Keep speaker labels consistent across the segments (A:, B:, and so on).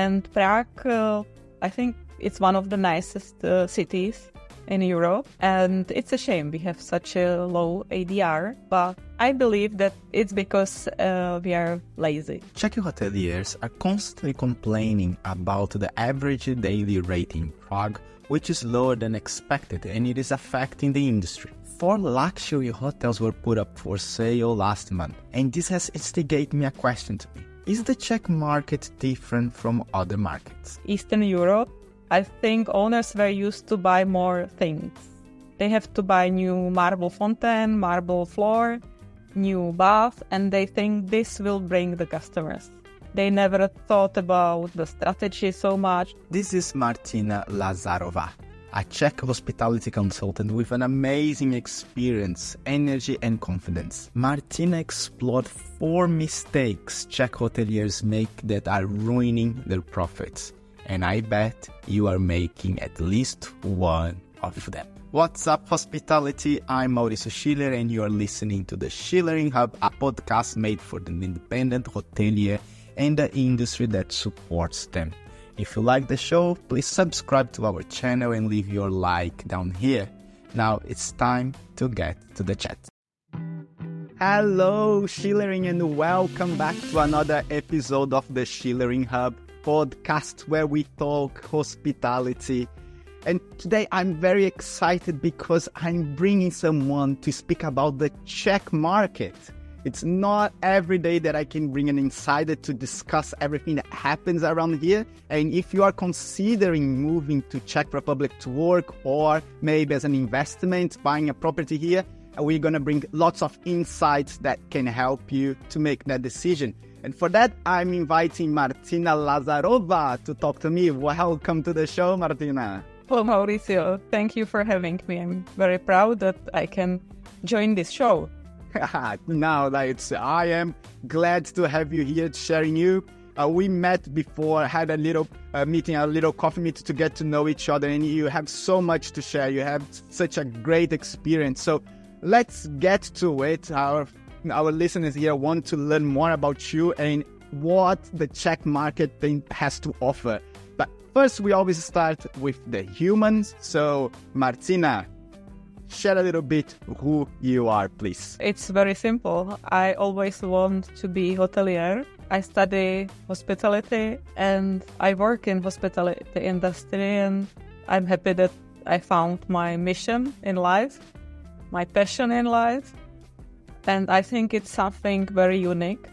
A: And Prague, I think it's one of the nicest cities in Europe, and it's a shame we have such a low ADR, but I believe that it's because we are lazy.
B: Czech hoteliers are constantly complaining about the average daily rate in Prague, which is lower than expected, and it is affecting the industry. 4 luxury hotels were put up for sale last month, and this has instigated me a question to me. Is the Czech market different from other markets?
A: Eastern Europe, I think owners were used to buy more things. They have to buy new marble fountain, marble floor, new bath, and they think this will bring the customers. They never thought about the strategy so much.
B: This is Martina Lazarova, a Czech hospitality consultant with an amazing experience, energy and confidence. Martina explored 4 mistakes Czech hoteliers make that are ruining their profits. And I bet you are making at least one of them. What's up, hospitality? I'm Mauricio Schiller, and you are listening to the Schillering Hub, a podcast made for the independent hotelier and the industry that supports them. If you like the show, please subscribe to our channel and leave your like down here. Now it's time to get to the chat. Hello, Schillering, and welcome back to another episode of the Schillering Hub podcast where we talk hospitality. And today I'm very excited because I'm bringing someone to speak about the Czech market. It's not every day that I can bring an insider to discuss everything that happens around here. And if you are considering moving to Czech Republic to work, or maybe as an investment, buying a property here, we're going to bring lots of insights that can help you to make that decision. And for that, I'm inviting Martina Lazarova to talk to me. Welcome to the show, Martina.
A: Hello, Mauricio. Thank you for having me. I'm very proud that I can join this show.
B: Now, I am glad to have you here sharing you. We met before, had a little meeting, a little coffee meet to get to know each other, and you have so much to share. You have such a great experience. So let's get to it. Our listeners here want to learn more about you and what the Czech market has to offer. But first, we always start with the humans. So, Martina, share a little bit who you are, please.
A: It's very simple. I always want to be hotelier. I study hospitality and I work in hospitality industry, and I'm happy that I found my mission in life, my passion in life. And I think it's something very unique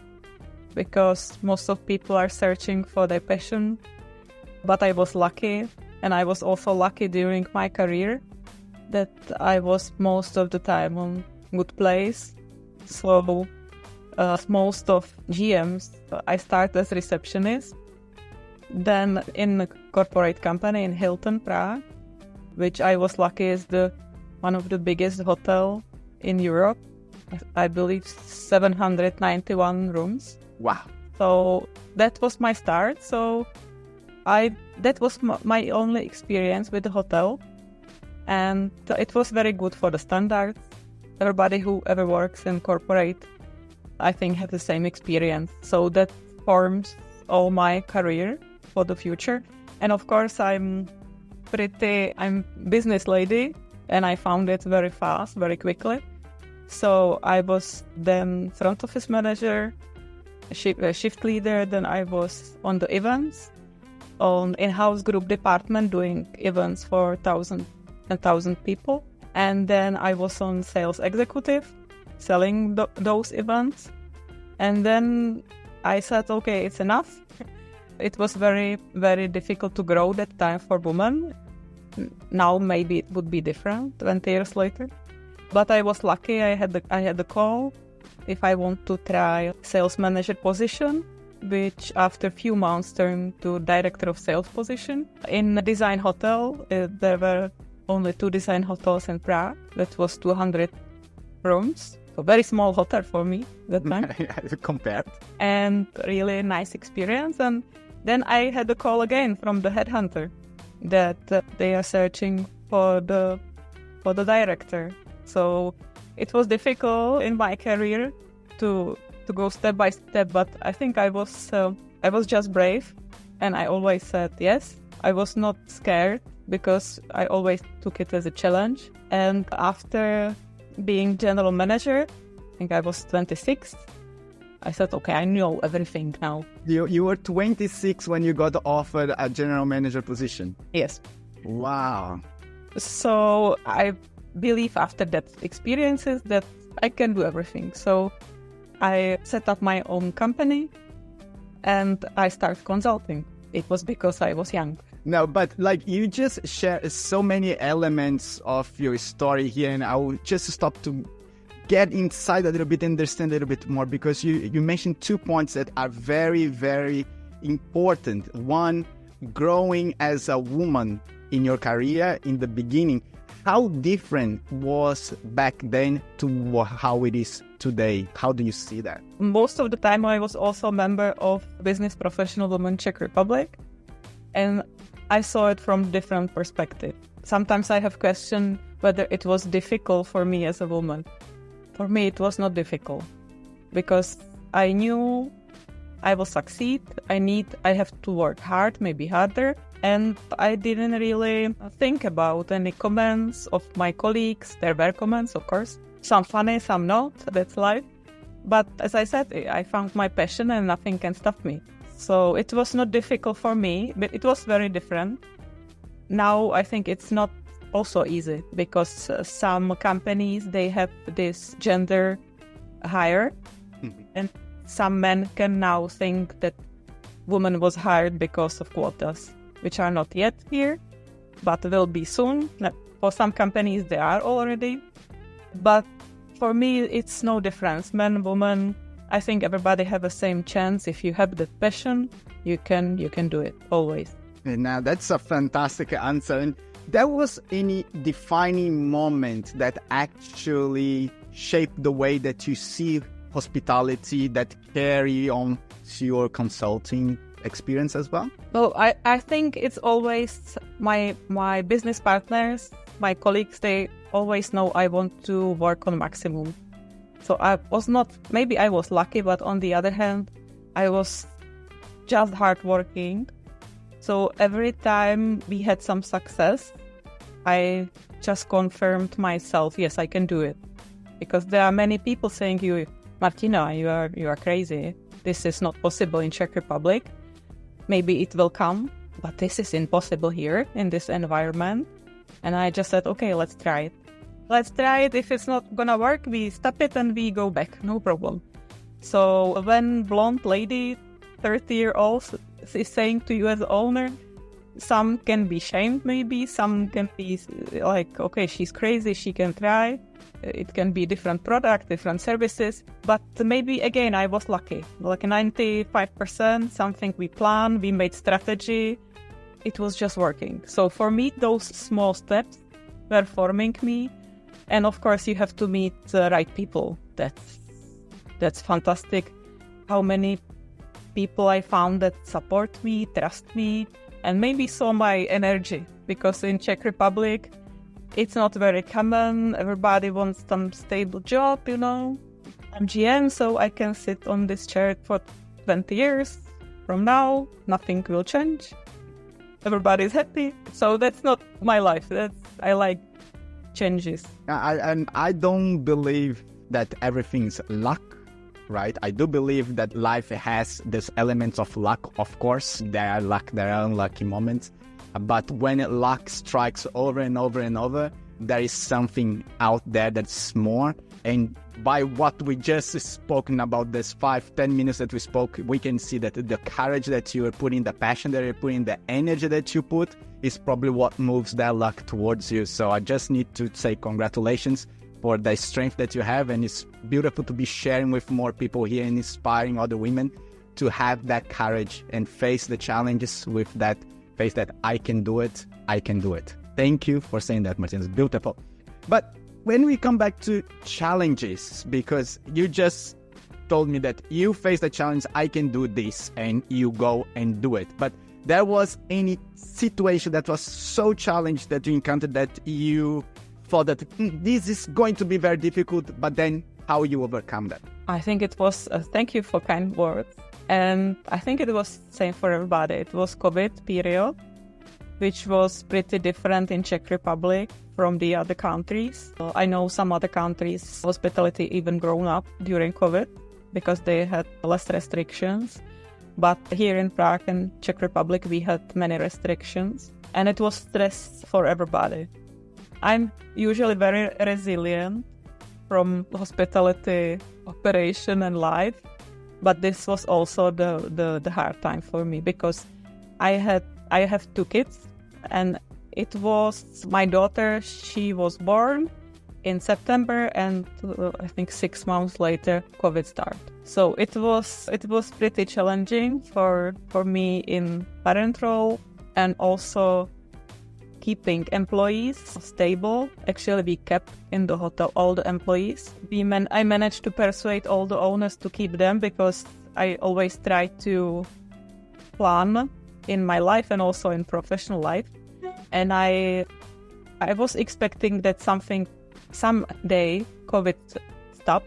A: because most of people are searching for their passion. But I was lucky, and I was also lucky during my career that I was most of the time on good place. So most of GMs, I started as receptionist, then in a corporate company in Hilton, Prague, which I was lucky is one of the biggest hotel in Europe. I believe 791 rooms.
B: Wow.
A: So that was my start. So that was my only experience with the hotel. And it was very good for the standards. Everybody who ever works in corporate, I think, have the same experience. So that forms all my career for the future. And of course, I'm business lady, and I found it very fast, very quickly. So I was then front office manager, shift leader. Then I was on the events, on in-house group department doing events for 1,000 people. And then I was on sales executive, selling those events. And then I said, okay, it's enough. It was very, very difficult to grow that time for women. Now maybe it would be different 20 years later. But I was lucky. I had the call if I want to try sales manager position, which after a few months turned to director of sales position. In a design hotel, there were only 2 design hotels in Prague. That was 200 rooms. So very small hotel for me that time.
B: Compared.
A: And really nice experience. And then I had a call again from the headhunter that they are searching for the director. So it was difficult in my career to go step by step, but I think I was just brave And I always said yes. I was not scared because I always took it as a challenge. And after being general manager, I think I was 26, I said, okay, I know everything now.
B: You were 26 when you got offered a general manager position?
A: Yes.
B: Wow.
A: So I believe after that experiences that I can do everything. So I set up my own company and I started consulting. It was because I was young.
B: No, but like you just share so many elements of your story here, and I will just stop to get inside a little bit, understand a little bit more, because you mentioned 2 points that are very, very important. One, growing as a woman in your career in the beginning. How different was back then to how it is today? How do you see that?
A: Most of the time I was also a member of Business Professional Women Czech Republic, and I saw it from different perspectives. Sometimes I have questioned whether it was difficult for me as a woman. For me, it was not difficult because I knew I will succeed. I have to work hard, maybe harder. And I didn't really think about any comments of my colleagues. There were comments, of course. Some funny, some not. That's life. But as I said, I found my passion and nothing can stop me. So it was not difficult for me, but it was very different. Now I think it's not also easy because some companies, they have this gender hire, and some men can now think that woman was hired because of quotas, which are not yet here, but will be soon. For some companies, they are already. But for me, it's no difference. Men, woman, I think everybody have the same chance. If you have the passion, you can do it always.
B: And now that's a fantastic answer. And there was any defining moment that actually shaped the way that you see hospitality that carry on to your consulting experience as well?
A: Well, I think it's always my business partners, my colleagues, they always know I want to work on maximum. So I was not, maybe I was lucky, but on the other hand, I was just hardworking. So every time we had some success, I just confirmed myself, yes, I can do it. Because there are many people saying, Martina, you are crazy. This is not possible in Czech Republic. Maybe it will come, but this is impossible here in this environment. And I just said, okay, let's try it. Let's try it. If it's not gonna work, we stop it and we go back. No problem. So when blonde lady, 30-year-old, is saying to you as owner, some can be shamed maybe, some can be like, okay, she's crazy, she can try. It can be different product, different services. But maybe, again, I was lucky. Like 95%, something we planned, we made strategy. It was just working. So for me, those small steps were forming me. And of course, you have to meet the right people. That's fantastic. How many people I found that support me, trust me, and maybe saw my energy. Because in Czech Republic, it's not very common. Everybody wants some stable job, I'm GM, so I can sit on this chair for 20 years. From now, nothing will change. Everybody's happy. So that's not my life. I like changes.
B: I don't believe that everything's luck, right? I do believe that life has these elements of luck. Of course, there are unlucky moments. But when luck strikes over and over and over, there is something out there that's more. And by what we just spoken about, this 5-10 minutes that we spoke, we can see that the courage that you are putting, the passion that you're putting, the energy that you put is probably what moves that luck towards you. So I just need to say congratulations for the strength that you have. And it's beautiful to be sharing with more people here and inspiring other women to have that courage and face the challenges with that face that I can do it. Thank you for saying that, Martina. It's beautiful. But when we come back to challenges, because you just told me that you face the challenge, I can do this, and you go and do it. But there was any situation that was so challenged that you encountered that you thought that this is going to be very difficult, but then how you overcome that?
A: I think it was, thank you for kind words. And I think it was same for everybody. It was COVID period, which was pretty different in Czech Republic from the other countries. I know some other countries, hospitality even grown up during COVID because they had less restrictions. But here in Prague and Czech Republic, we had many restrictions. And it was stress for everybody. I'm usually very resilient from hospitality operation and life. But this was also the hard time for me because I have 2 kids, and it was my daughter. She was born in September, and I think 6 months later, COVID started. So it was pretty challenging for me in parent role, and also keeping employees stable. Actually, we kept in the hotel all the employees. I managed to persuade all the owners to keep them because I always try to plan in my life and also in professional life. And I was expecting that someday COVID stop,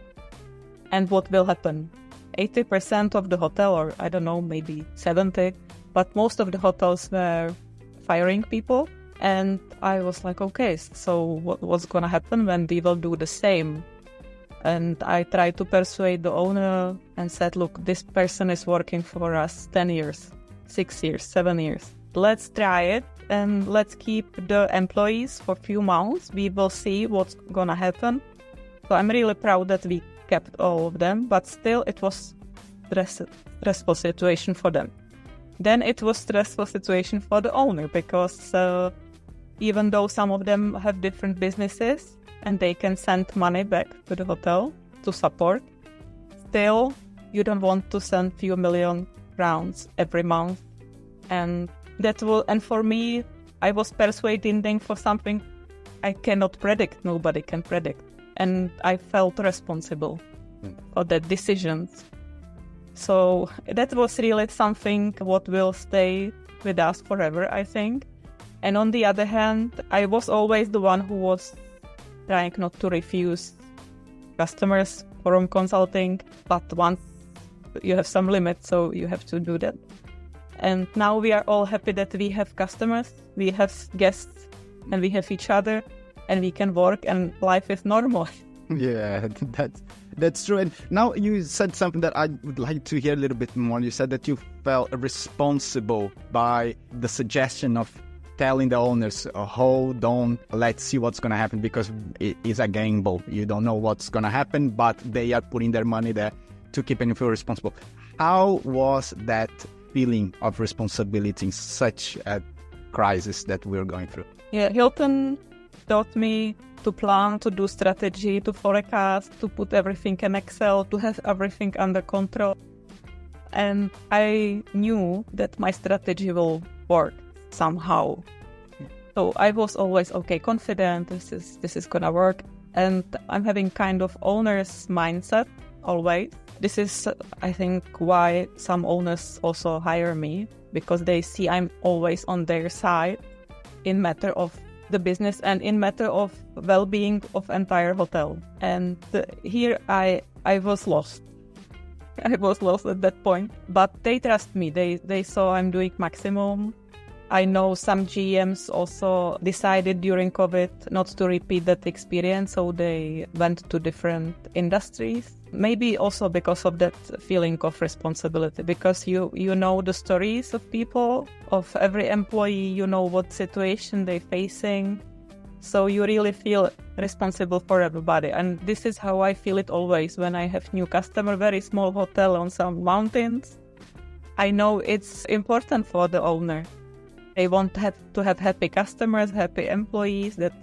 A: and what will happen? 80% of the hotel, or I don't know, maybe 70, but most of the hotels were firing people. And I was like, okay, so what's going to happen when we will do the same? And I tried to persuade the owner and said, look, this person is working for us 10 years, 6 years, 7 years. Let's try it and let's keep the employees for a few months. We will see what's going to happen. So I'm really proud that we kept all of them, but still it was stressful situation for them. Then it was stressful situation for the owner because even though some of them have different businesses and they can send money back to the hotel to support, still you don't want to send few million crowns every month. And for me, I was persuading them for something I cannot predict, nobody can predict. And I felt responsible for that decisions. So that was really something what will stay with us forever, I think. And on the other hand, I was always the one who was trying not to refuse customers from consulting, but once you have some limits, so you have to do that. And now we are all happy that we have customers, we have guests, and we have each other, and we can work, and life is normal.
B: Yeah, that's true. And now you said something that I would like to hear a little bit more. You said that you felt responsible by the suggestion of telling the owners, hold on, let's see what's going to happen, because it is a gamble. You don't know what's going to happen, but they are putting their money there to keep and feel responsible. How was that feeling of responsibility in such a crisis that we're going through?
A: Yeah, Hilton taught me to plan, to do strategy, to forecast, to put everything in Excel, to have everything under control. And I knew that my strategy will work somehow. So I was always confident this is gonna work. And I'm having kind of owner's mindset always. This is, I think, why some owners also hire me, because they see I'm always on their side in matter of the business and in matter of well-being of entire hotel. And here I was lost. I was lost at that point, but they trust me. They saw I'm doing maximum. I know some GMs also decided during COVID not to repeat that experience, so they went to different industries. Maybe also because of that feeling of responsibility, because you know the stories of people, of every employee, you know what situation they're facing. So you really feel responsible for everybody. And this is how I feel it always when I have new customer, very small hotel on some mountains. I know it's important for the owner. They want to have happy customers, happy employees, that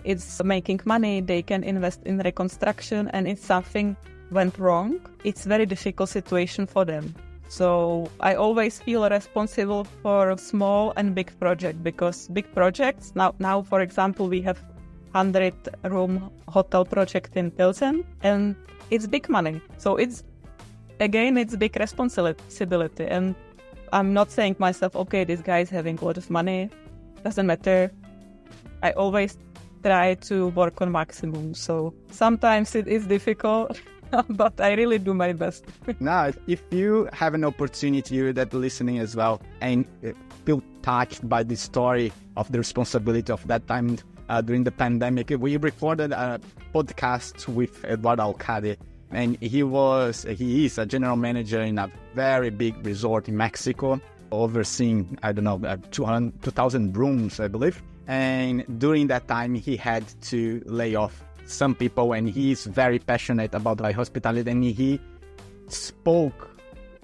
A: it's making money, they can invest in reconstruction, and if something went wrong, it's very difficult situation for them. So I always feel responsible for small and big projects, because big projects, now for example, we have 100-room hotel project in Pilsen, and it's big money. So it's big responsibility. And I'm not saying myself, this guy is having a lot of money, doesn't matter. I always try to work on maximum. So sometimes it is difficult but I really do my best.
B: Now, if you have an opportunity, you that listening as well, and feel touched by the story of the responsibility of that time during the pandemic, we recorded a podcast with Eduardo Alcade, and he is a general manager in a very big resort in Mexico, overseeing, 2,000 rooms, I believe. And during that time, he had to lay off some people, and he is very passionate about hospitality, and he spoke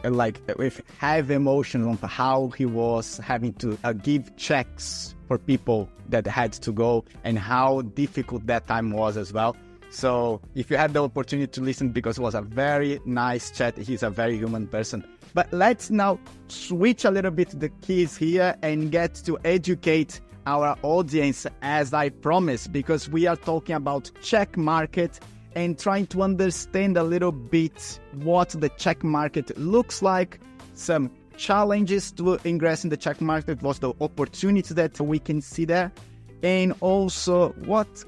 B: with heavy emotion on how he was having to give checks for people that had to go, and how difficult that time was as well. So if you had the opportunity to listen, because it was a very nice chat, he's a very human person. But let's now switch a little bit the keys here and get to educate our audience, as I promised, because we are talking about Czech market and trying to understand a little bit what the Czech market looks like, some challenges to ingress in the Czech market, what's the opportunity that we can see there, and also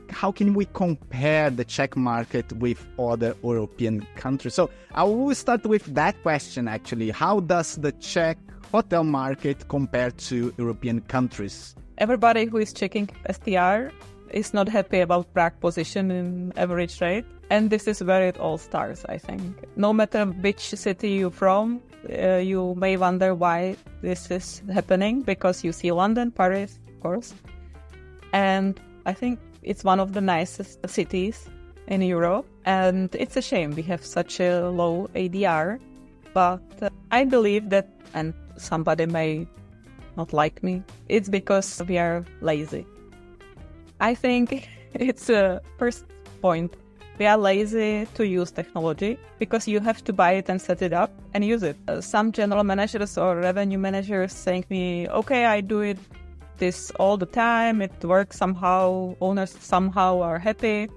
B: how can we compare the Czech market with other European countries. So I will start with that question actually. How does the Czech hotel market compare to European countries?
A: Everybody who is checking STR is not happy about Prague position in average rate. And this is where it all starts, I think. No matter which city you're from, you may wonder why this is happening, because you see London, Paris, of course. And I think it's one of the nicest cities in Europe. And it's a shame we have such a low ADR. But I believe that, and somebody may not like me, it's because we are lazy. I think it's a first point. We are lazy to use technology because you have to buy it and set it up and use it. Some general managers or revenue managers saying me, okay, I do it this all the time, it works somehow, owners somehow are happy.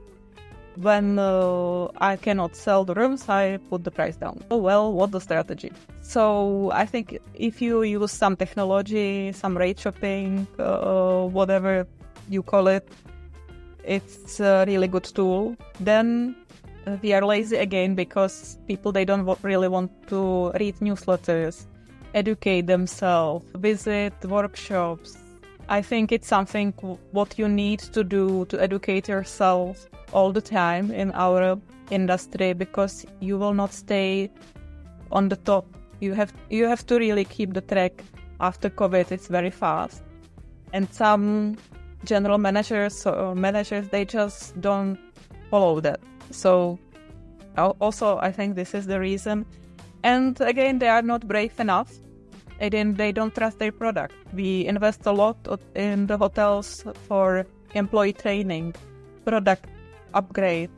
A: When I cannot sell the rooms, I put the price down. Oh well, what's the strategy? So I think if you use some technology, some rate shopping, whatever you call it, it's a really good tool. Then we are lazy again because people, they don't really want to read newsletters, educate themselves, visit workshops. I think it's something what you need to do to educate yourself all the time in our industry, because you will not stay on the top. You have to really keep the track. After COVID, it's very fast. And some general managers or managers, they just don't follow that. So also, I think this is the reason. And again, they are not brave enough. They don't trust their product. We invest a lot in the hotels for employee training, product upgrade,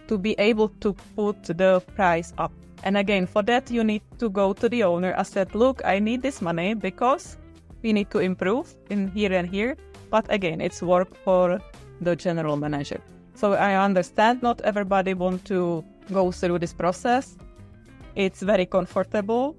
A: to be able to put the price up. And again, for that, you need to go to the owner and said, look, I need this money because we need to improve in here and here. But again, it's work for the general manager. So I understand not everybody wants to go through this process. It's very comfortable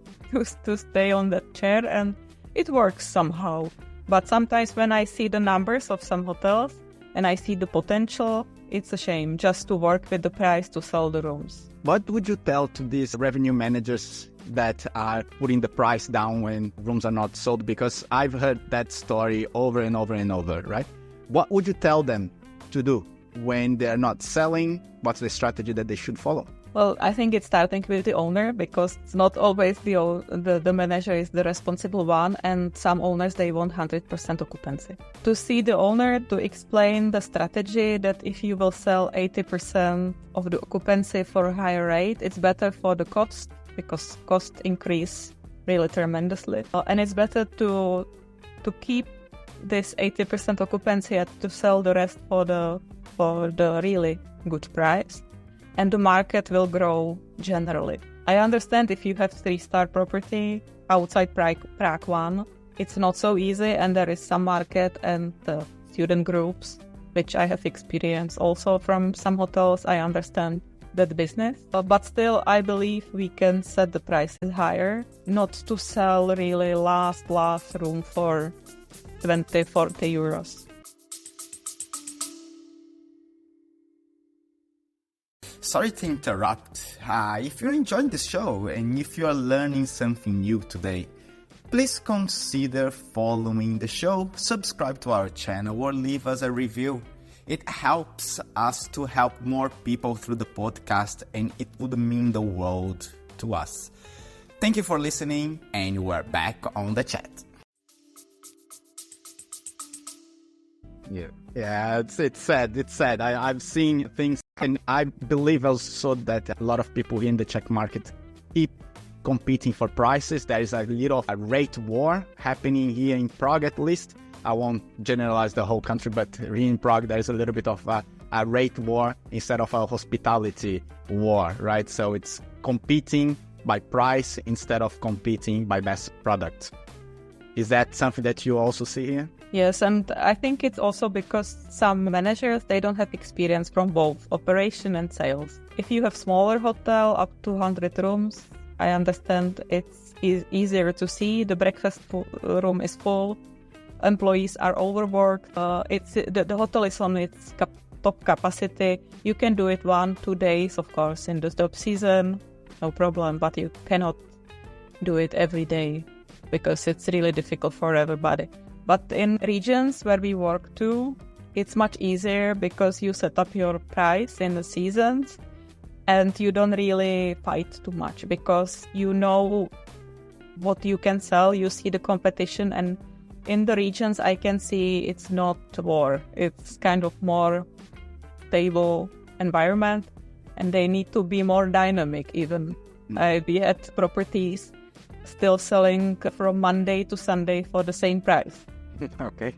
A: to stay on that chair, and it works somehow. But sometimes when I see the numbers of some hotels and I see the potential, it's a shame just to work with the price to sell the rooms.
B: What would you tell to these revenue managers that are putting the price down when rooms are not sold? Because I've heard that story over and over and over, right? What would you tell them to do when they're not selling? What's the strategy that they should follow?
A: Well, I think it's starting with the owner, because it's not always the manager is the responsible one, and some owners, they want 100% occupancy. To see the owner, to explain the strategy that if you will sell 80% of the occupancy for a higher rate, it's better for the cost, because cost increase really tremendously. And it's better to keep this 80% occupancy and to sell the rest for the really good price. And the market will grow generally. I understand if you have 3-star property outside Prague 1, it's not so easy, and there is some market and student groups, which I have experienced also from some hotels. I understand that business. But still, I believe we can set the prices higher, not to sell really last room for 20, 40 euros.
B: sorry to interrupt. If you're enjoying the show and if you're learning something new today, please consider following the show, subscribe to our channel, or leave us a review. It helps us to help more people through the podcast, and it would mean the world to us. Thank you for listening, and we're back on the chat. Yeah, it's sad. I've seen things, and I believe also that a lot of people in the Czech market keep competing for prices. There is a rate war happening here in Prague, at least. I won't generalize the whole country, but here in Prague, there is a little bit of a rate war instead of a hospitality war, right? So it's competing by price instead of competing by best product. Is that something that you also see here?
A: Yes, and I think it's also because some managers, they don't have experience from both operation and sales. If you have smaller hotel, up to 100 rooms, I understand it's easier to see. The breakfast room is full. Employees are overworked. The hotel is on its top capacity. You can do it 1-2 days, of course, in the top season, no problem, but you cannot do it every day because it's really difficult for everybody. But in regions where we work too, it's much easier because you set up your price in the seasons and you don't really fight too much because you know what you can sell, you see the competition, and in the regions I can see it's not war. It's kind of more stable environment and they need to be more dynamic even. We had properties still selling from Monday to Sunday for the same price.
B: Okay.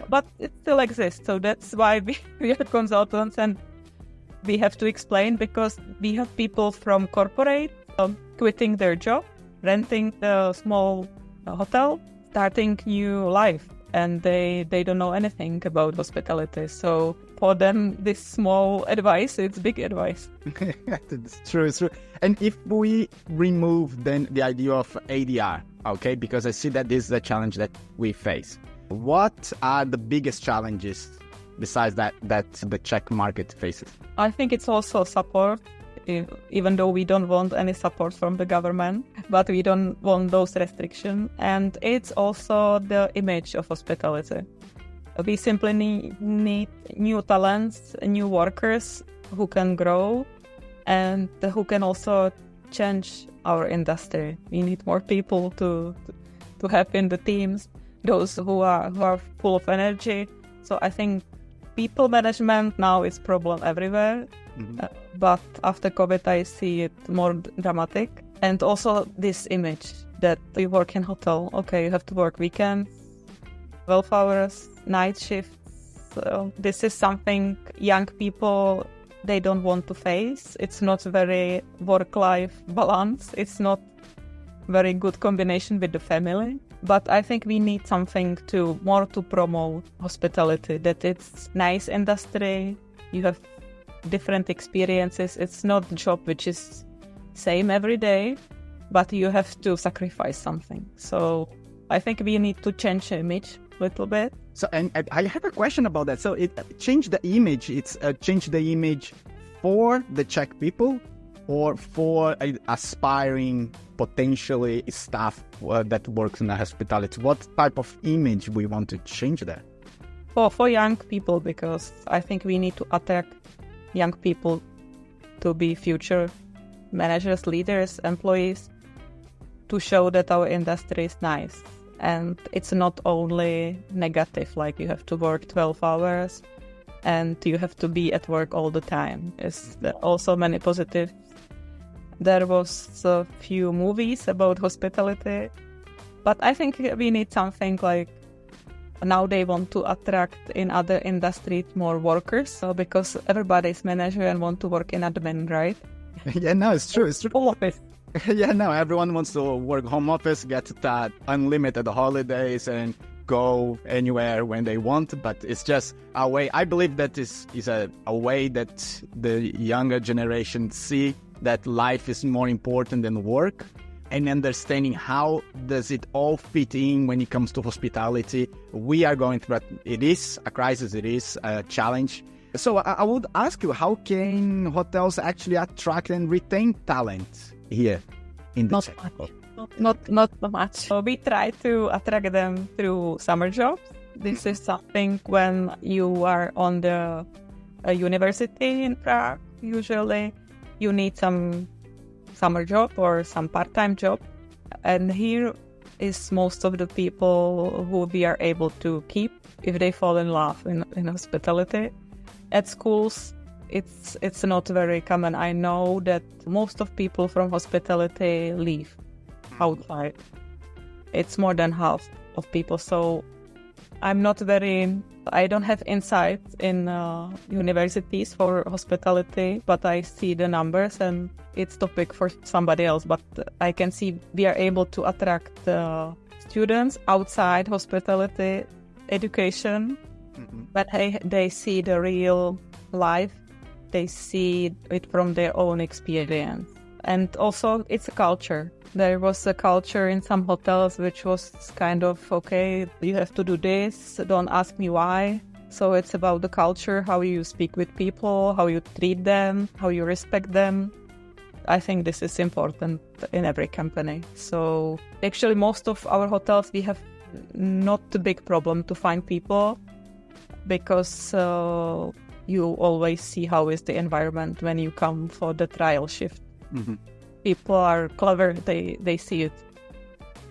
A: But it still exists, so that's why we are consultants and we have to explain, because we have people from corporate quitting their job, renting a small hotel, starting new life, and they don't know anything about hospitality. So for them, this small advice, it's big advice.
B: It's true. And if we remove then the idea of ADR, okay, because I see that this is a challenge that we face. What are the biggest challenges besides that the Czech market faces?
A: I think it's also support, even though we don't want any support from the government, but we don't want those restrictions. And it's also the image of hospitality. We simply need new talents, new workers who can grow and who can also change our industry. We need more people to have in the teams, those who are full of energy. So I think people management now is problem everywhere. Mm-hmm. But after COVID, I see it more dramatic. And also this image that you work in hotel. Okay, you have to work weekends, 12 hours, night shifts. So this is something young people, they don't want to face. It's not very work-life balance. It's not very good combination with the family. But I think we need something more to promote hospitality, that it's nice industry. You have different experiences. It's not a job which is same every day, but you have to sacrifice something. So I think we need to change the image a little bit.
B: So, and I have a question about that. So it changed the image. It's changed the image for the Czech people or for aspiring potentially staff that works in the hospitality. What type of image we want to change there?
A: For young people, because I think we need to attract young people to be future managers, leaders, employees, to show that our industry is nice. And it's not only negative, like you have to work 12 hours and you have to be at work all the time. It's also many positives. There was a few movies about hospitality, but I think we need something like, now they want to attract in other industries more workers, so because everybody's manager and want to work in admin, right?
B: Yeah, no, it's true. It's true.
A: Home office.
B: Yeah, no, everyone wants to work home office, get that unlimited holidays and go anywhere when they want, but it's just a way. I believe that is a way that the younger generation see that life is more important than work, and understanding how does it all fit in when it comes to hospitality. We are going through it. It is a crisis, it is a challenge, So I would ask you, how can hotels actually attract and retain talent here in the Czech Republic?
A: Not much. So we try to attract them through summer jobs. This is something when you are on the university in Prague. Usually you need some summer job or some part-time job. And here is most of the people who we are able to keep if they fall in love in hospitality. At schools, it's not very common. I know that most of people from hospitality leave outside. It's more than half of people. So I don't have insights in universities for hospitality, but I see the numbers and it's topic for somebody else. But I can see we are able to attract students outside hospitality education, but they see the real life. They see it from their own experience. And also it's a culture. There was a culture in some hotels which was kind of, okay, you have to do this, don't ask me why. So it's about the culture, how you speak with people, how you treat them, how you respect them. I think this is important in every company. So actually most of our hotels, we have not a big problem to find people because you always see how is the environment when you come for the trial shift. People are clever, they see it.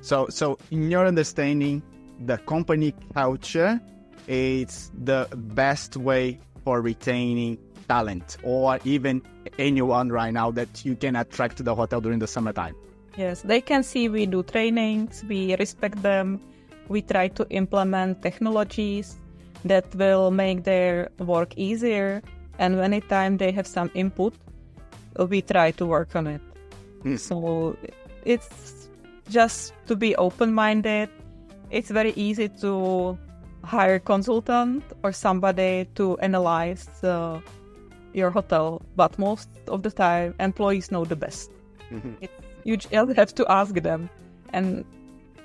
B: So in your understanding, the company culture is the best way for retaining talent, or even anyone right now that you can attract to the hotel during the summertime?
A: Yes, they can see we do trainings, we respect them, we try to implement technologies that will make their work easier, and anytime they have some input, we try to work on it. So it's just to be open-minded. It's very easy to hire a consultant or somebody to analyze your hotel, but most of the time employees know the best. You just have to ask them, and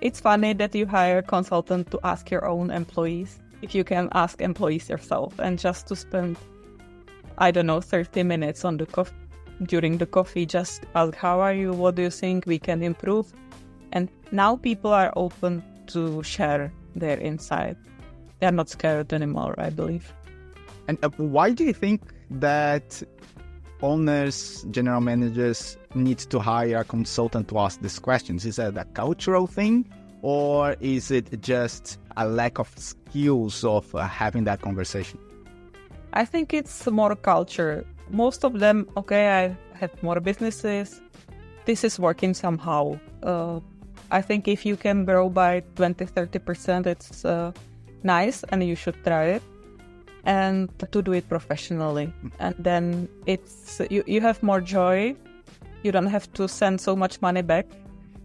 A: it's funny that you hire a consultant to ask your own employees if you can ask employees yourself, and just to spend 30 minutes on the during the coffee, just ask, how are you, what do you think we can improve? And now people are open to share their insight. They're not scared anymore, I believe.
B: And why do you think that owners, general managers need to hire a consultant to ask these questions? Is that a cultural thing, or is it just a lack of skills of having that conversation?
A: I think it's more culture. Most of them, okay, I have more businesses. This is working somehow. I think if you can grow by 20-30%, it's nice, and you should try it. And to do it professionally. And then it's you have more joy. You don't have to send so much money back.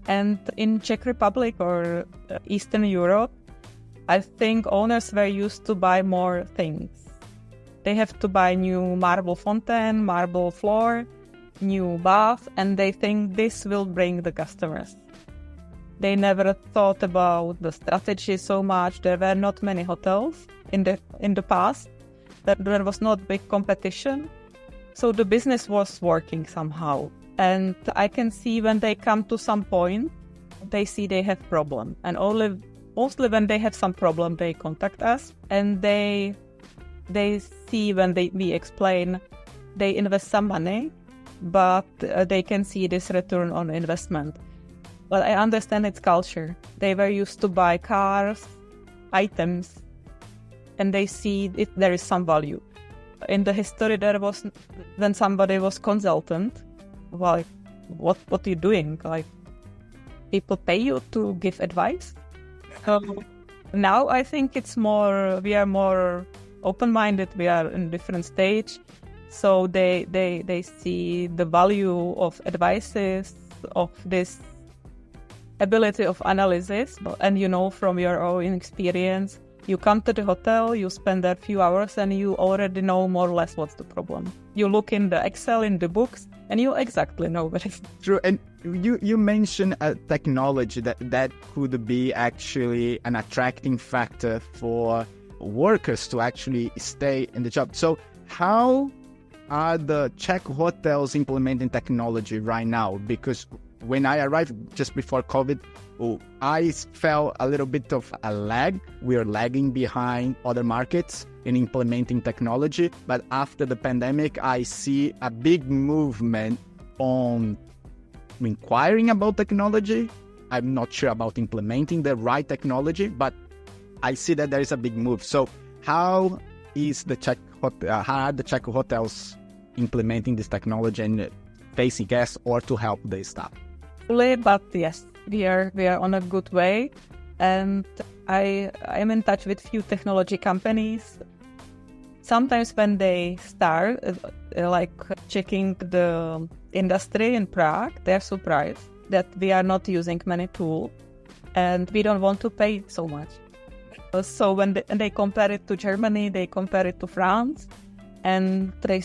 A: And in Czech Republic or Eastern Europe, I think owners were used to buy more things. They have to buy new marble fountain, marble floor, new bath, and they think this will bring the customers. They never thought about the strategy so much. There were not many hotels in the past. There was not big competition. So the business was working somehow. And I can see when they come to some point, they see they have problem. And mostly when they have some problem, they contact us, and they see when we explain, they invest some money, but they can see this return on investment. But I understand it's culture. They were used to buy cars, items, and they see if there is some value. In the history, there was, when somebody was consultant, like, what are you doing? Like, people pay you to give advice? Now I think we are more open-minded, we are in a different stage. So they see the value of advices, of this ability of analysis. And from your own experience, you come to the hotel, you spend a few hours, and you already know more or less what's the problem. You look in the Excel, in the books, and you exactly know what it is.
B: True. And you mentioned a technology that could be actually an attracting factor for workers to actually stay in the job. So how are the Czech hotels implementing technology right now? Because when I arrived just before COVID, I felt a little bit of a lag. We are lagging behind other markets in implementing technology. But after the pandemic, I see a big movement on inquiring about technology. I'm not sure about implementing the right technology, but I see that there is a big move. So how are the Czech hotels implementing this technology and facing guests or to help the staff?
A: But yes, we are on a good way, and I am in touch with few technology companies. Sometimes when they start, like checking the industry in Prague, they're surprised that we are not using many tools, and we don't want to pay so much. So when they compare it to Germany, they compare it to France, and I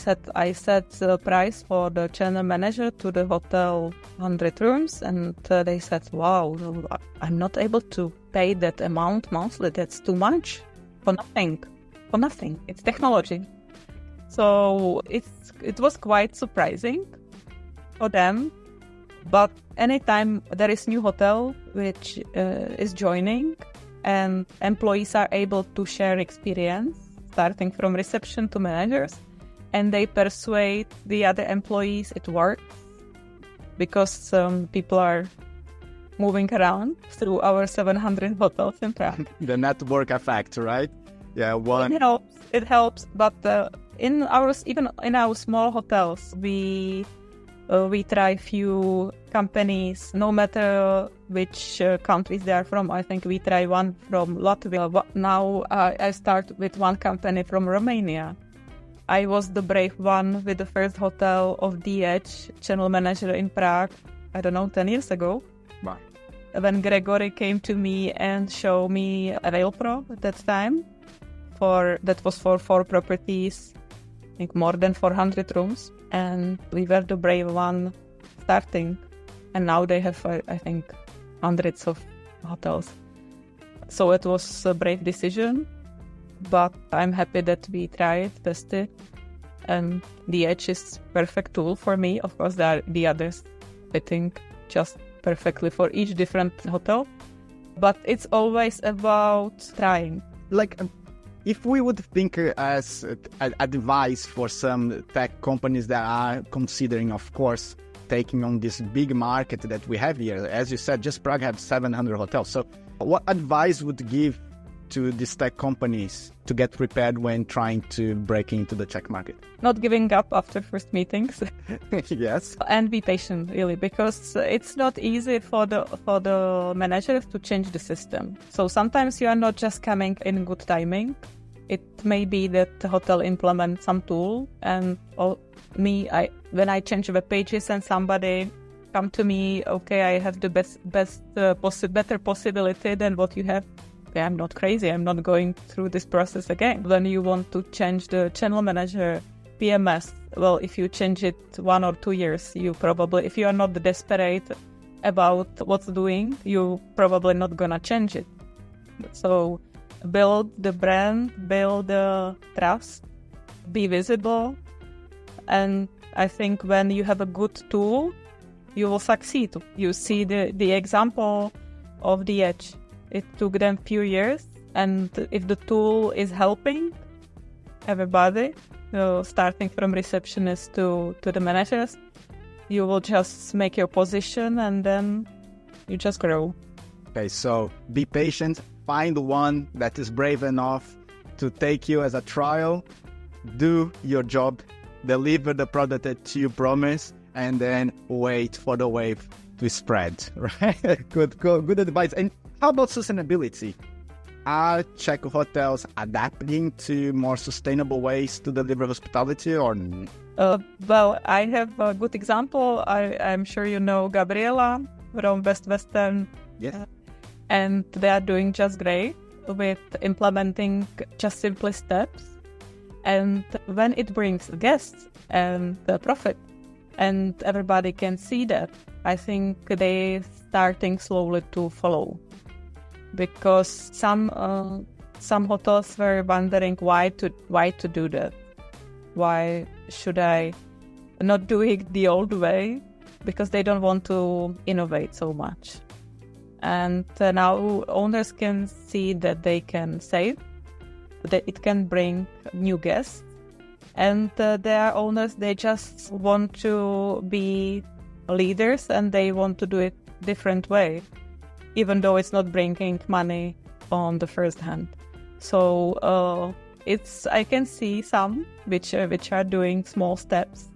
A: set the price for the channel manager to the hotel 100 rooms, and they said, wow, I'm not able to pay that amount monthly. That's too much for nothing. It's technology. So it was quite surprising for them. But anytime there is new hotel which is joining, and employees are able to share experience, starting from reception to managers, and they persuade the other employees it works, because people are moving around through our 700 hotels in Prague.
B: The network effect, right? Yeah,
A: It helps, but even in our small hotels, we try few companies, no matter which countries they are from. I think we try one from Latvia. Now I start with one company from Romania. I was the brave one with the first hotel of DH, channel manager in Prague, 10 years ago.
B: Wow.
A: When Gregory came to me and showed me Availpro at that time, that was for 4 properties, I think more than 400 rooms. And we were the brave one starting. And now they have, I think, hundreds of hotels. So it was a brave decision. But I'm happy that we tried, tested. And the Edge is perfect tool for me. Of course, there are the others fitting just perfectly for each different hotel. But it's always about trying.
B: If we would think as advice for some tech companies that are considering, of course, taking on this big market that we have here, as you said, just Prague has 700 hotels. So what advice would you give to these tech companies to get prepared when trying to break into the Czech market?
A: Not giving up after first meetings.
B: Yes.
A: And be patient, really, because it's not easy for the managers to change the system. So sometimes you are not just coming in good timing. It may be that the hotel implements some tool, and when I change web pages and somebody come to me, okay, I have the better possibility than what you have. Okay, I'm not crazy. I'm not going through this process again. When you want to change the channel manager, PMS, well, if you change it 1 or 2 years, if you are not desperate about what's doing, you probably not gonna change it. So build the brand, build the trust, be visible. And I think when you have a good tool, you will succeed. You see the example of the Edge. It took them few years. And if the tool is helping everybody, starting from receptionists to the managers, you will just make your position and then you just grow.
B: Okay, so be patient. Find one that is brave enough to take you as a trial, do your job, deliver the product that you promise, and then wait for the wave to spread, right? Good advice. And how about sustainability? Are Czech hotels adapting to more sustainable ways to deliver hospitality or?
A: Well, I have a good example. I'm sure you know Gabriela from Best Western.
B: Yes.
A: And they are doing just great with implementing just simple steps. And when it brings guests and the profit, and everybody can see that, I think they're starting slowly to follow. Because some hotels were wondering why to do that. why should I not do it the old way? Because they don't want to innovate so much. And now owners can see that they can save, that it can bring new guests. And there are owners, they just want to be leaders and they want to do it different way, even though it's not bringing money on the first hand. So I can see some which are doing small steps.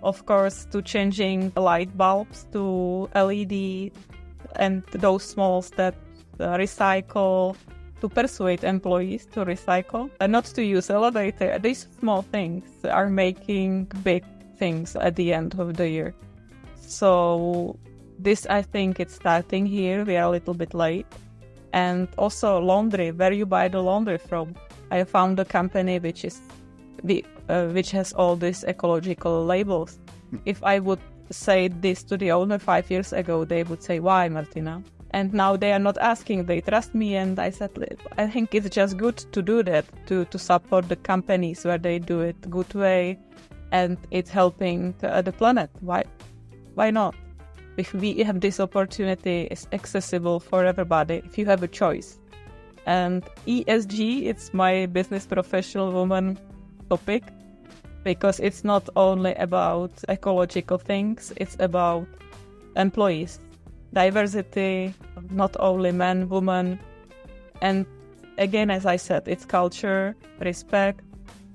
A: Of course, to changing light bulbs to LED, and those small steps, recycle, to persuade employees to recycle and not to use elevator. These small things are making big things at the end of the year. So this, I think, it's starting here. We are a little bit late. And also laundry, where you buy the laundry from. I found a company which has all these ecological labels. If I would say this to the owner 5 years ago, they would say, "Why, Martina?" And now they are not asking, they trust me. And I said, I think it's just good to do that, to support the companies where they do it good way and it's helping the planet. Why not? If we have this opportunity, it's accessible for everybody if you have a choice. And ESG, it's my business professional woman topic, because it's not only about ecological things, it's about employees, diversity, not only men, women. And again, as I said, it's culture, respect,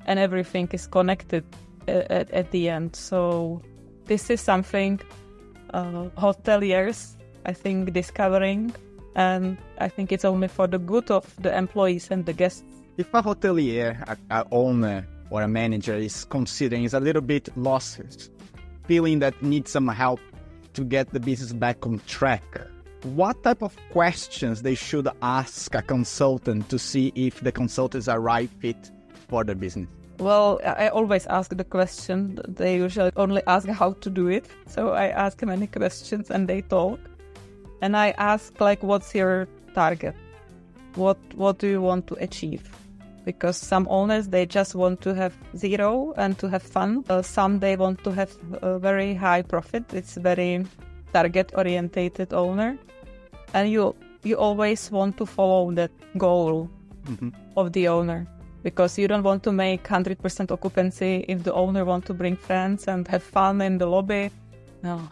A: and everything is connected at the end. So this is something hoteliers, I think, discovering, and I think it's only for the good of the employees and the guests.
B: If a hotelier, a owner or a manager is a little bit lost, feeling that needs some help to get the business back on track, what type of questions they should ask a consultant to see if the consultant is a right fit for the business?
A: Well, I always ask the question. They usually only ask how to do it. So I ask many questions and they talk. And I ask, like, what's your target? What do you want to achieve? Because some owners, they just want to have zero and to have fun. Some, they want to have a very high profit. It's very target-orientated owner. And you always want to follow that goal of the owner. Because you don't want to make 100% occupancy if the owner wants to bring friends and have fun in the lobby. No,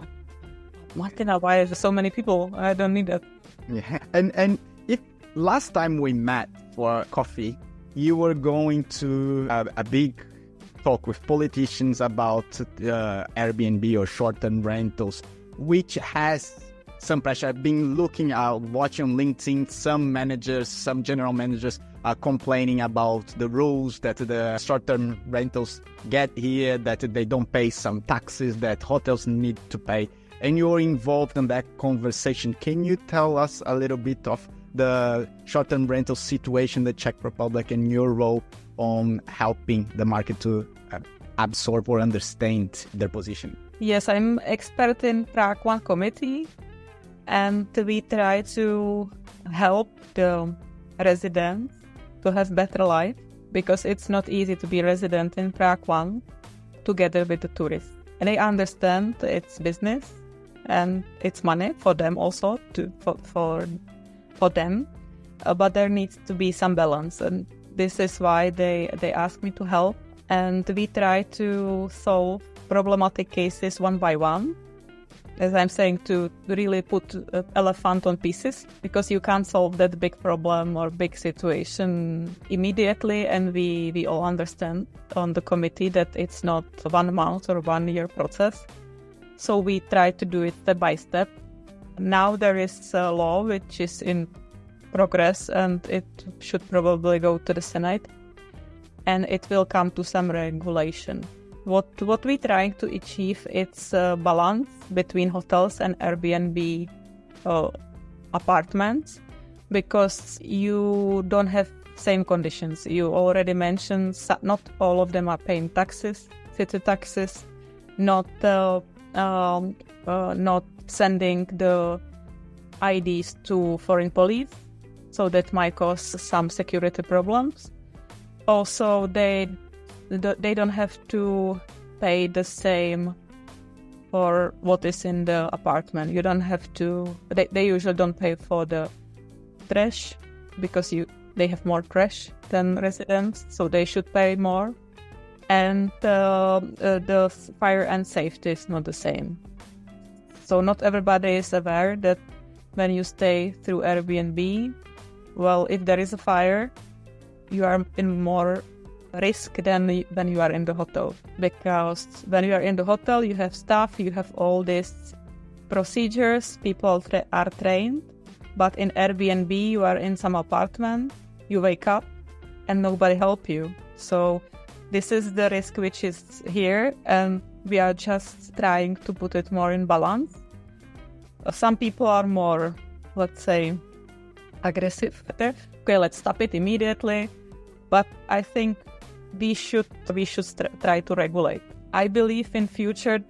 A: Martina, why are there so many people? I don't need that.
B: Yeah, and if last time we met for coffee, you were going to a big talk with politicians about Airbnb or short-term rentals, which has some pressure. I've been watching on LinkedIn, some general managers are complaining about the rules that the short-term rentals get here, that they don't pay some taxes that hotels need to pay. And you're involved in that conversation. Can you tell us a little bit of the short-term rental situation in the Czech Republic and your role on helping the market to absorb or understand their position?
A: Yes, I'm expert in Prague 1 committee, and we try to help the residents to have better life, because it's not easy to be resident in Prague 1 together with the tourists. And I understand it's business and it's money for them also, for them, but there needs to be some balance, and this is why they ask me to help, and we try to solve problematic cases one by one. As I'm saying, to really put elephant on pieces, because you can't solve that big problem or big situation immediately, and we all understand on the committee that it's not 1 month or 1 year process. So we try to do it step by step. Now there is a law which is in progress, and it should probably go to the Senate, and it will come to some regulation. What we're trying to achieve, it's a balance between hotels and Airbnb apartments, because you don't have same conditions. You already mentioned not all of them are paying taxes, city taxes, not sending the IDs to foreign police, so that might cause some security problems. Also, they they don't have to pay the same for what is in the apartment. You don't have to. They usually don't pay for the trash because they have more trash than residents, so they should pay more. And the fire and safety is not the same. So not everybody is aware that when you stay through Airbnb, well, if there is a fire, you are in more risk than when you are in the hotel. Because when you are in the hotel, you have staff, you have all these procedures, people are trained. But in Airbnb, you are in some apartment, you wake up and nobody help you. So this is the risk which is here, and we are just trying to put it more in balance. Some people are more, let's say, aggressive. Okay, let's stop it immediately. But I think we should try to regulate. I believe in future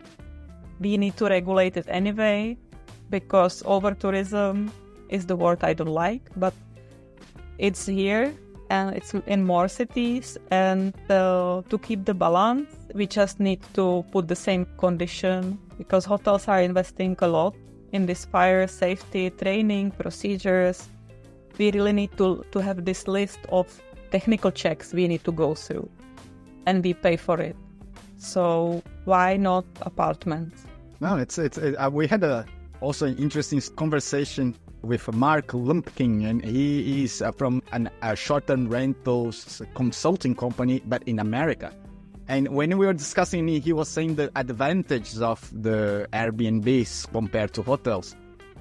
A: we need to regulate it anyway, because over-tourism is the word I don't like, but it's here and it's in more cities, and to keep the balance, we just need to put the same condition, because hotels are investing a lot in this fire safety training procedures. We really need to have this list of technical checks we need to go through, and we pay for it. So why not apartments?
B: No, we had also an interesting conversation with Mark Lumpkin, and he is from a short-term rentals consulting company, but in America. And when we were discussing, he was saying the advantages of the Airbnbs compared to hotels.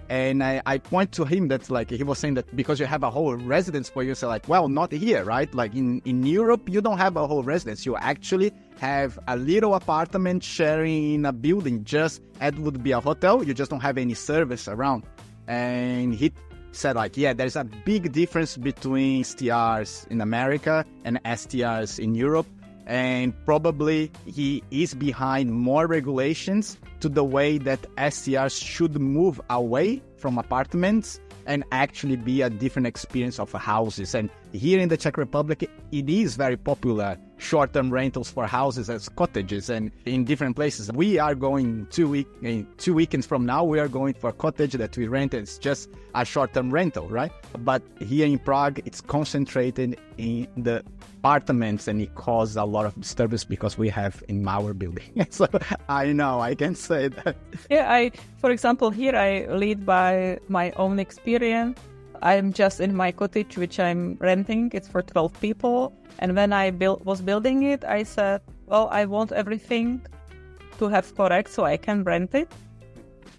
B: And I point to him that, like, he was saying that because you have a whole residence for you, so like, well, not here, right? Like in Europe, you don't have a whole residence. You actually have a little apartment sharing in a building, just as would be a hotel. You just don't have any service around. And he said, like, yeah, there's a big difference between STRs in America and STRs in Europe. And probably he is behind more regulations to the way that STRs should move away from apartments and actually be a different experience of houses. And here in the Czech Republic, it is very popular, short-term rentals for houses as cottages, and in different places. We are going 2 weekends from now, we are going for a cottage that we rent. It's just a short-term rental, right? But here in Prague, it's concentrated in the apartments, and it causes a lot of disturbance because we have in our building. So I know, I can say that.
A: Yeah, for example, here I lead by my own experience. I'm just in my cottage, which I'm renting. It's for 12 people. And when I was building it, I said, well, I want everything to have correct so I can rent it.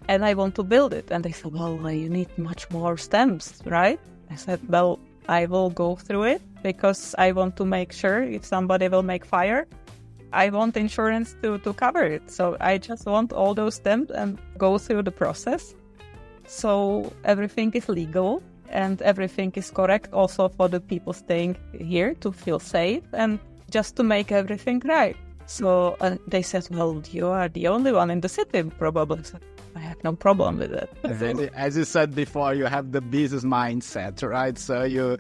A: And I want to build it. And they said, well, you need much more stamps, right? I said, well, I will go through it because I want to make sure if somebody will make fire, I want insurance to cover it. So I just want all those stamps and go through the process. So everything is legal and everything is correct also for the people staying here to feel safe and just to make everything right. So they said, well, you are the only one in the city, probably. So I have no problem with it.
B: As you said before, you have the business mindset, right? So you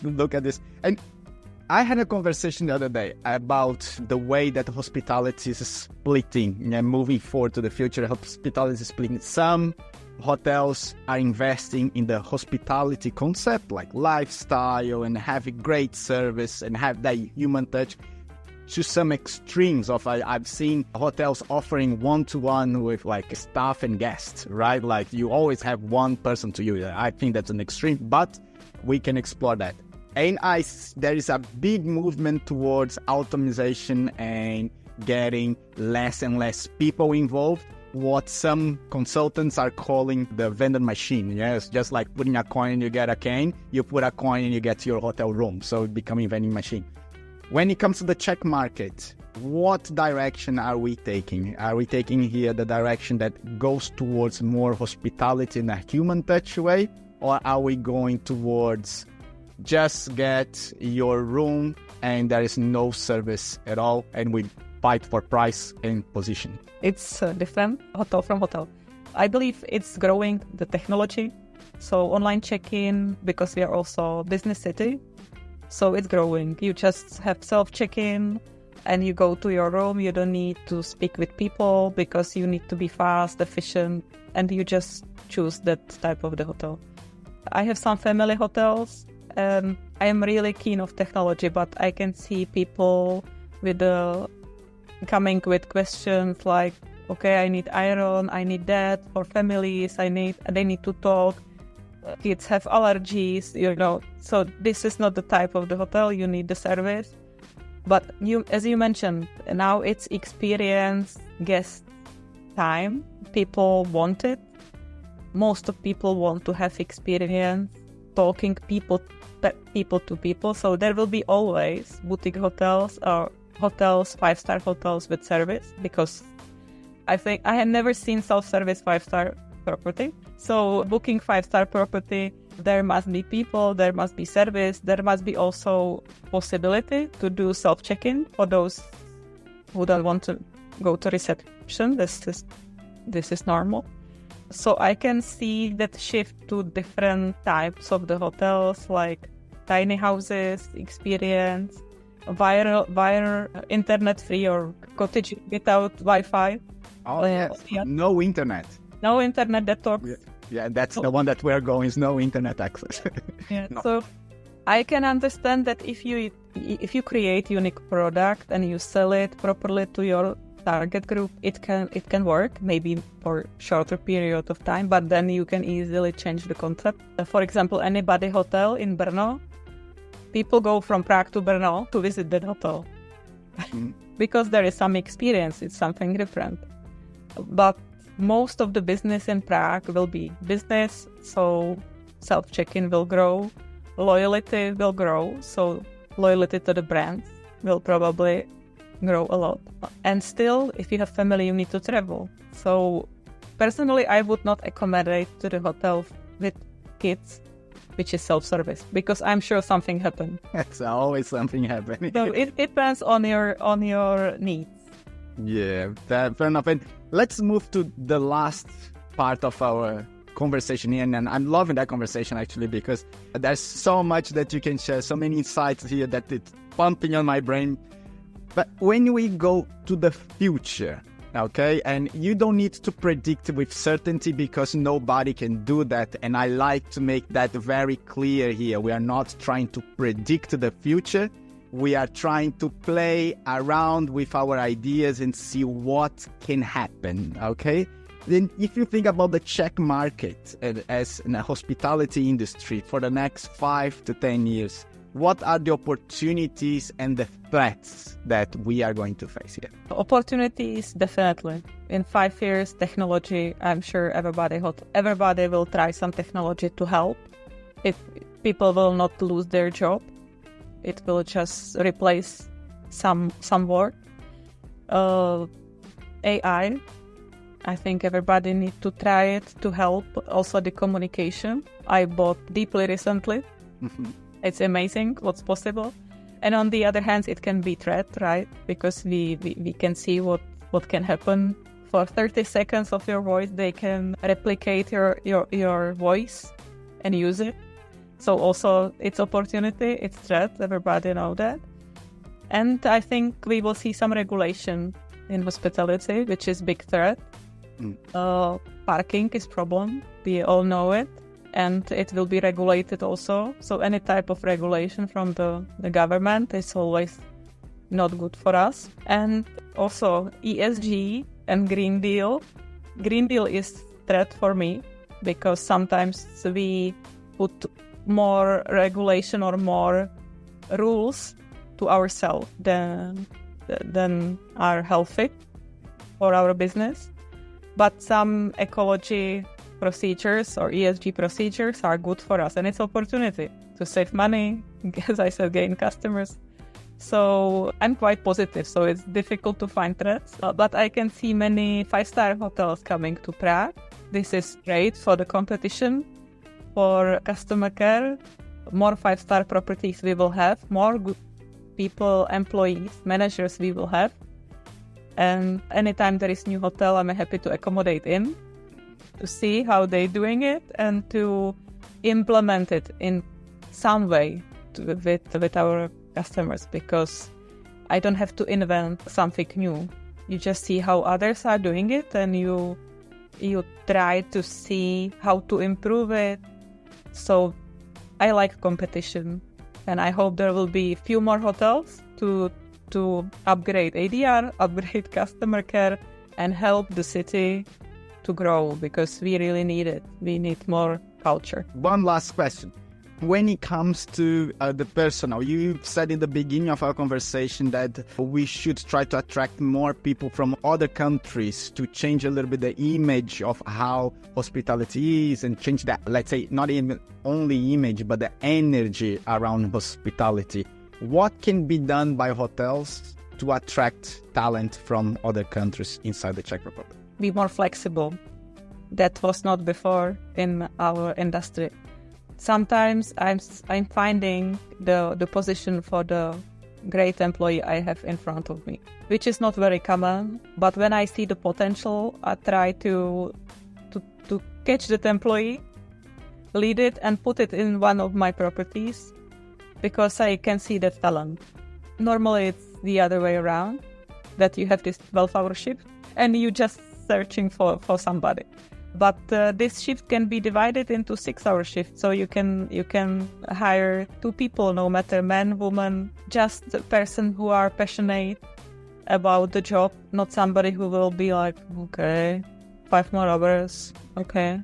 B: look at this. And I had a conversation the other day about the way that hospitality is splitting and moving forward to the future. Hospitality is splitting. Some hotels are investing in the hospitality concept, like lifestyle and having great service and have that human touch, to some extremes of I've seen hotels offering one-to-one with like staff and guests, right? Like you always have one person to you. I think that's an extreme, but we can explore that. And there is a big movement towards automation and getting less and less people involved. What some consultants are calling the vending machine. Yes, just like putting a coin, you get a cane. You put a coin and you get your hotel room. So becoming vending machine. When it comes to the Czech market, what direction are we taking? Are we taking here the direction that goes towards more hospitality in a human touch way? Or are we going towards just get your room and there is no service at all and we fight for price and position?
A: It's different, hotel from hotel. I believe it's growing, the technology. So online check-in, because we are also a business city. So it's growing. You just have self-check-in and you go to your room. You don't need to speak with people because you need to be fast, efficient, and you just choose that type of the hotel. I have some family hotels, and I am really keen of technology, but I can see people with coming with questions like, okay, I need iron, I need that for families, they need to talk. Kids have allergies, so this is not the type of the hotel you need the service. But as you mentioned, now it's experience, guest time. People want it. Most of people want to have experience talking people to people. So there will be always boutique hotels or hotels, 5-star hotels with service, because I think I have never seen self-service 5-star property. So booking 5-star property, there must be people, there must be service, there must be also possibility to do self-check-in for those who don't want to go to reception. This is normal. So I can see that shift to different types of the hotels, like tiny houses, experience, via internet free or cottage without Wi-Fi.
B: Oh, yes. Yeah. No internet.
A: No internet that talks.
B: Yeah, that's the one that we're going, is no internet access.
A: Yeah. No. So I can understand that if you create unique product and you sell it properly to your target group, it can work, maybe for shorter period of time, but then you can easily change the concept. For example, anybody hotel in Brno, people go from Prague to Brno to visit that hotel because there is some experience, it's something different. But most of the business in Prague will be business, so self-check-in will grow, loyalty will grow, so loyalty to the brands will probably grow a lot. And still, if you have family, you need to travel. So personally, I would not accommodate to the hotel with kids, which is self-service, because I'm sure something happened.
B: It's always something happening.
A: So it depends on your needs.
B: Yeah, fair enough. And let's move to the last part of our conversation here. And I'm loving that conversation, actually, because there's so much that you can share, so many insights here that it's pumping on my brain. But when we go to the future, okay, and you don't need to predict with certainty because nobody can do that. And I like to make that very clear here. We are not trying to predict the future. We are trying to play around with our ideas and see what can happen, okay? Then if you think about the Czech market as in a hospitality industry for the next 5 to 10 years, what are the opportunities and the threats that we are going to face here?
A: Opportunities, definitely. In 5 years, technology, I'm sure everybody will try some technology to help. If people will not lose their job, it will just replace some work. AI, I think everybody needs to try it to help also the communication. I bought Deeply recently. It's amazing what's possible. And on the other hand, it can be threat, right? Because we can see what can happen. For 30 seconds of your voice, they can replicate your voice and use it. So also it's opportunity, it's threat, everybody know that. And I think we will see some regulation in hospitality, which is big threat. Parking is problem, we all know it. And it will be regulated also. So any type of regulation from the government is always not good for us. And also ESG and Green Deal. Green Deal is threat for me because sometimes we put more regulation or more rules to ourselves than are healthy for our business. But some ecology procedures or ESG procedures are good for us, and it's opportunity to save money, as I said, gain customers. So I'm quite positive. So it's difficult to find threats, but I can see many 5-star hotels coming to Prague. This is great for the competition, for customer care. More 5-star properties we will have, more good people, employees, managers we will have. And anytime there is new hotel, I'm happy to accommodate in, to see how they're doing it and to implement it in some way with our customers, because I don't have to invent something new. You just see how others are doing it, and you try to see how to improve it. So I like competition, and I hope there will be a few more hotels to upgrade ADR, upgrade customer care, and help the city to grow, because we really need it. We need more culture.
B: One last question. When it comes to the personal, you said in the beginning of our conversation that we should try to attract more people from other countries to change a little bit the image of how hospitality is, and change that, let's say, not even only image, but the energy around hospitality. What can be done by hotels to attract talent from other countries inside the Czech Republic?
A: Be more flexible. That was not before in our industry. Sometimes I'm finding the position for the great employee I have in front of me, which is not very common. But when I see the potential, I try to catch that employee, lead it, and put it in one of my properties, because I can see the talent. Normally it's the other way around, that you have this 12-hour shift and you just searching for somebody. But this shift can be divided into 6-hour shifts, so you can hire 2 people, no matter man, woman, just a person who are passionate about the job, not somebody who will be like, okay, 5 more hours, okay.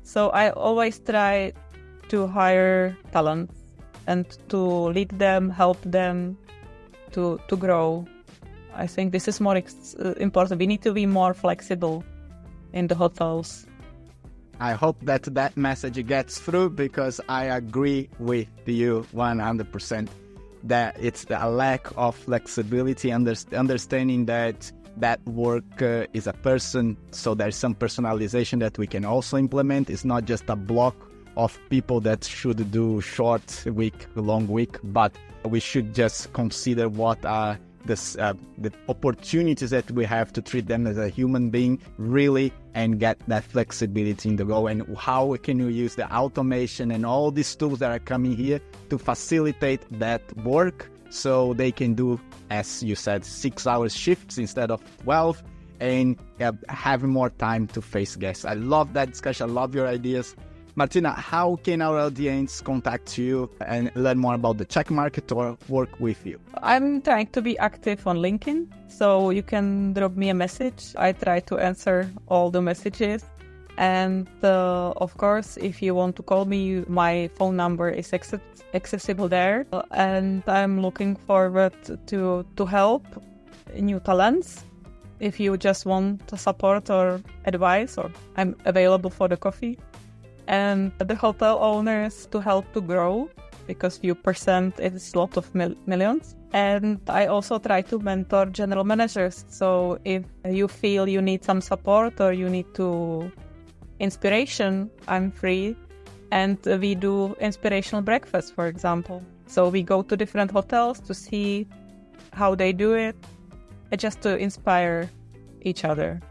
A: So I always try to hire talent and to lead them, help them to grow. I think this is more important. We need to be more flexible in the hotels.
B: I hope that message gets through, because I agree with you 100% that it's a lack of flexibility, understanding that work is a person, so there's some personalization that we can also implement. It's not just a block of people that should do short week, long week, but we should just consider what are the opportunities that we have to treat them as a human being, really, and get that flexibility in the go, and how can you use the automation and all these tools that are coming here to facilitate that work, so they can do, as you said, 6-hour shifts instead of 12, and having more time to face guests. I love that discussion. I love your ideas. Martina, how can our audience contact you and learn more about the Czech market or work with you?
A: I'm trying to be active on LinkedIn, so you can drop me a message. I try to answer all the messages. And of course, if you want to call me, my phone number is accessible there. And I'm looking forward to help new talents. If you just want support or advice, or I'm available for the coffee. And the hotel owners to help to grow, because few percent is a lot of millions. And I also try to mentor general managers. So if you feel you need some support or you need inspiration, I'm free. And we do inspirational breakfast, for example. So we go to different hotels to see how they do it, and just to inspire each other.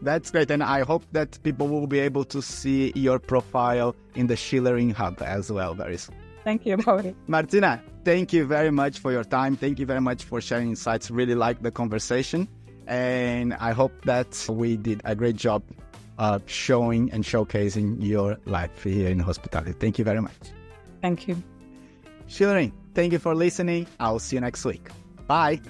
B: That's great, and I hope that people will be able to see your profile in the Schillering Hub as well very soon.
A: Thank you, Mauri.
B: Martina, thank you very much for your time. Thank you very much for sharing insights. Really like the conversation, and I hope that we did a great job showing and showcasing your life here in hospitality. Thank you very much.
A: Thank you.
B: Schillering, thank you for listening. I'll see you next week. Bye.